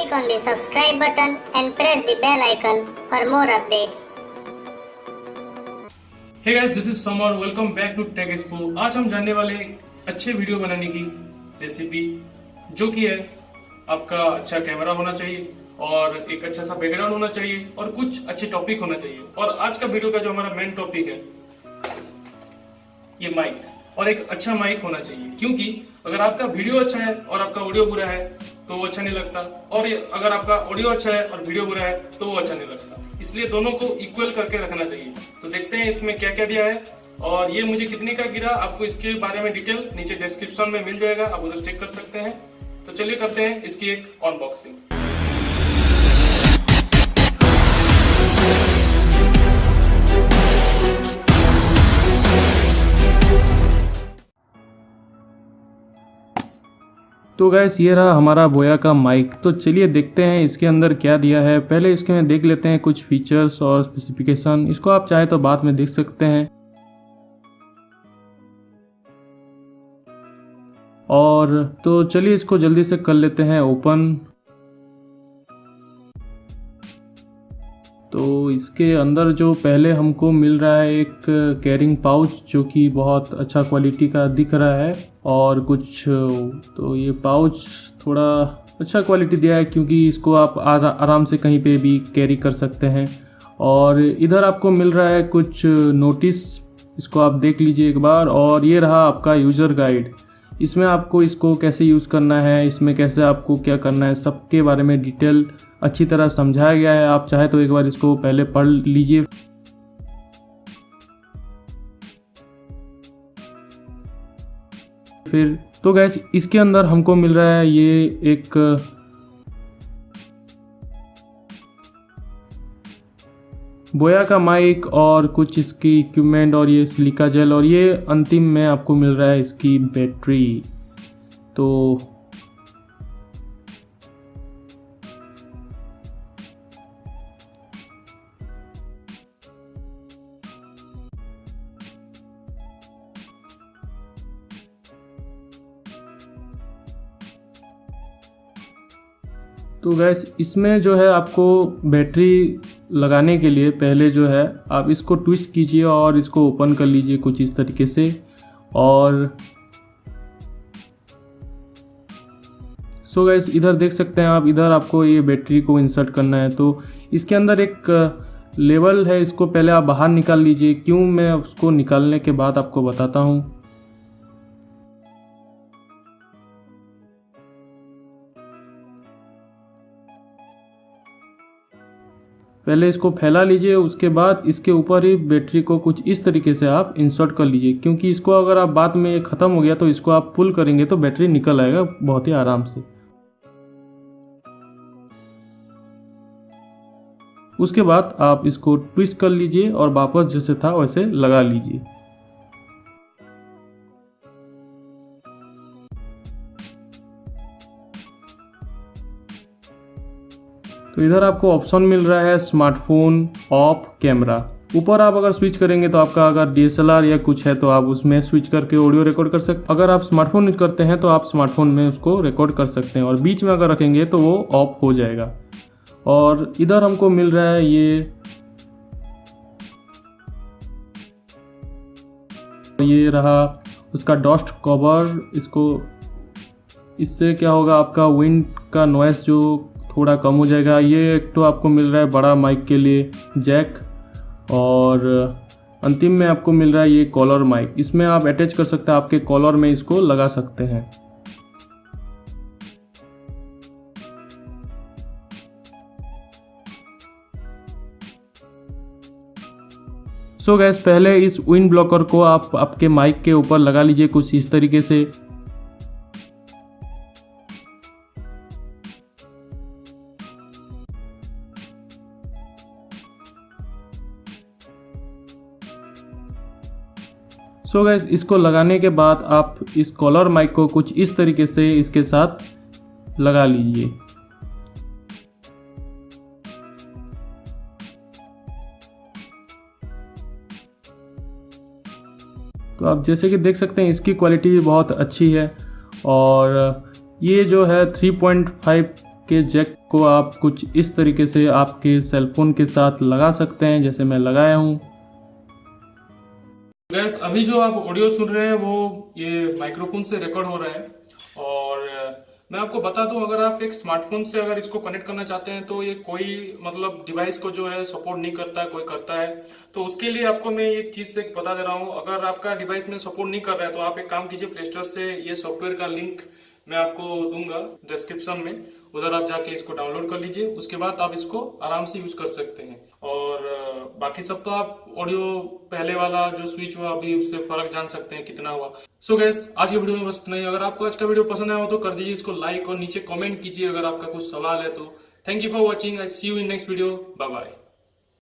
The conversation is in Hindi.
click on the subscribe button and press the bell icon for more updates. Hey guys, this is Samar. Welcome back to Tech Expo. आज हम जानने वाले एक अच्छे वीडियो बनाने की रेसिपी, जो कि है आपका अच्छा कैमरा होना चाहिए और एक अच्छा सा बैकग्राउंड होना चाहिए और कुछ अच्छे टॉपिक होना चाहिए। और आज का वीडियो का जो हमारा मेन टॉपिक है ये माइक, और एक अच्छा माइक होना चाहिए, क्योंकि अगर आपका वीडियो अच्छा है और आपका ऑडियो बुरा है तो वो अच्छा नहीं लगता, और अगर आपका ऑडियो अच्छा है और वीडियो बुरा है तो वो अच्छा नहीं लगता। इसलिए दोनों को इक्वल करके रखना चाहिए। तो देखते हैं इसमें क्या क्या दिया है और ये मुझे कितने का गिरा, आपको इसके बारे में डिटेल नीचे डिस्क्रिप्शन में मिल जाएगा, आप उधर चेक कर सकते हैं। तो चलिए करते हैं इसकी एक अनबॉक्सिंग। तो गैस ये रहा हमारा बोया का माइक। तो चलिए देखते हैं इसके अंदर क्या दिया है। पहले इसके में देख लेते हैं कुछ फीचर्स और स्पेसिफिकेशन। इसको आप चाहे तो बाद में देख सकते हैं। और तो चलिए इसको जल्दी से कर लेते हैं ओपन। तो इसके अंदर जो पहले हमको मिल रहा है एक कैरिंग पाउच, जो कि बहुत अच्छा क्वालिटी का दिख रहा है। और कुछ तो ये पाउच थोड़ा अच्छा क्वालिटी दिया है, क्योंकि इसको आप आराम से कहीं पे भी कैरी कर सकते हैं। और इधर आपको मिल रहा है कुछ नोटिस, इसको आप देख लीजिए एक बार। और ये रहा आपका यूज़र गाइड। इसमें आपको इसको कैसे यूज़ करना है, इसमें कैसे आपको क्या करना है, सबके बारे में डिटेल अच्छी तरह समझाया गया है। आप चाहे तो एक बार इसको पहले पढ़ लीजिए। फिर तो गैस इसके अंदर हमको मिल रहा है ये एक बोया का माइक और कुछ इसकी इक्विपमेंट और ये सिलिका जेल, और ये अंतिम में आपको मिल रहा है इसकी बैटरी। तो गैस इसमें जो है आपको बैटरी लगाने के लिए पहले जो है आप इसको ट्विस्ट कीजिए और इसको ओपन कर लीजिए कुछ इस तरीके से। और सो गैस इधर देख सकते हैं आप, इधर आपको ये बैटरी को इंसर्ट करना है। तो इसके अंदर एक लेवल है, इसको पहले आप बाहर निकाल लीजिए। क्यों, मैं उसको निकालने के बाद आपको बताता हूँ। पहले इसको फैला लीजिए, उसके बाद इसके ऊपर ही बैटरी को कुछ इस तरीके से आप इंसर्ट कर लीजिए, क्योंकि इसको अगर आप बाद में ख़त्म हो गया तो इसको आप पुल करेंगे तो बैटरी निकल आएगा बहुत ही आराम से। उसके बाद आप इसको ट्विस्ट कर लीजिए और वापस जैसे था वैसे लगा लीजिए। तो इधर आपको ऑप्शन मिल रहा है स्मार्टफोन ऑफ कैमरा। ऊपर आप अगर स्विच करेंगे तो आपका अगर DSLR या कुछ है तो आप उसमें स्विच करके ऑडियो रिकॉर्ड कर सकते। अगर आप स्मार्टफोन यूज करते हैं तो आप स्मार्टफोन में उसको रिकॉर्ड कर सकते हैं, और बीच में अगर रखेंगे तो वो ऑफ हो जाएगा। और इधर हमको मिल रहा है ये रहा उसका डस्ट कवर। इससे क्या होगा, आपका विंड का नॉइस जो थोड़ा कम हो जाएगा। ये एक तो आपको मिल रहा है बड़ा माइक के लिए जैक, और अंतिम में आपको मिल रहा है ये कॉलर माइक। इसमें आप अटैच कर सकते हैं, आपके कॉलर में इसको लगा सकते हैं। सो गैस पहले इस विंड ब्लॉकर को आप आपके माइक के ऊपर लगा लीजिए कुछ इस तरीके से। सो गैस इसको लगाने के बाद आप इस कॉलर माइक को कुछ इस तरीके से इसके साथ लगा लीजिए। तो आप जैसे कि देख सकते हैं इसकी क्वालिटी भी बहुत अच्छी है। और ये जो है 3.5 के जैक को आप कुछ इस तरीके से आपके सेलफोन के साथ लगा सकते हैं, जैसे मैं लगाया हूँ। गैस अभी जो आप ऑडियो सुन रहे हैं वो ये माइक्रोफोन से रिकॉर्ड हो रहा है। और मैं आपको बता दूं, अगर आप एक स्मार्टफोन से अगर इसको कनेक्ट करना चाहते हैं तो ये कोई मतलब डिवाइस को जो है सपोर्ट नहीं करता है, कोई करता है। तो उसके लिए आपको मैं एक चीज से बता दे रहा हूँ, अगर आपका डिवाइस में सपोर्ट नहीं कर रहा है तो आप एक काम कीजिए, प्ले स्टोर से ये सॉफ्टवेयर का लिंक मैं आपको दूंगा डिस्क्रिप्शन में, उधर आप जाके इसको डाउनलोड कर लीजिए। उसके बाद आप इसको आराम से यूज कर सकते हैं। और बाकी सब तो आप ऑडियो पहले वाला जो स्विच हुआ अभी उससे फर्क जान सकते हैं कितना हुआ। सो गैस आज की वीडियो में बस इतना ही। अगर आपको आज का वीडियो पसंद आया हो तो कर दीजिए इसको लाइक और नीचे कमेंट कीजिए अगर आपका कुछ सवाल है तो। Thank you for watching. I see you in next video. Bye bye.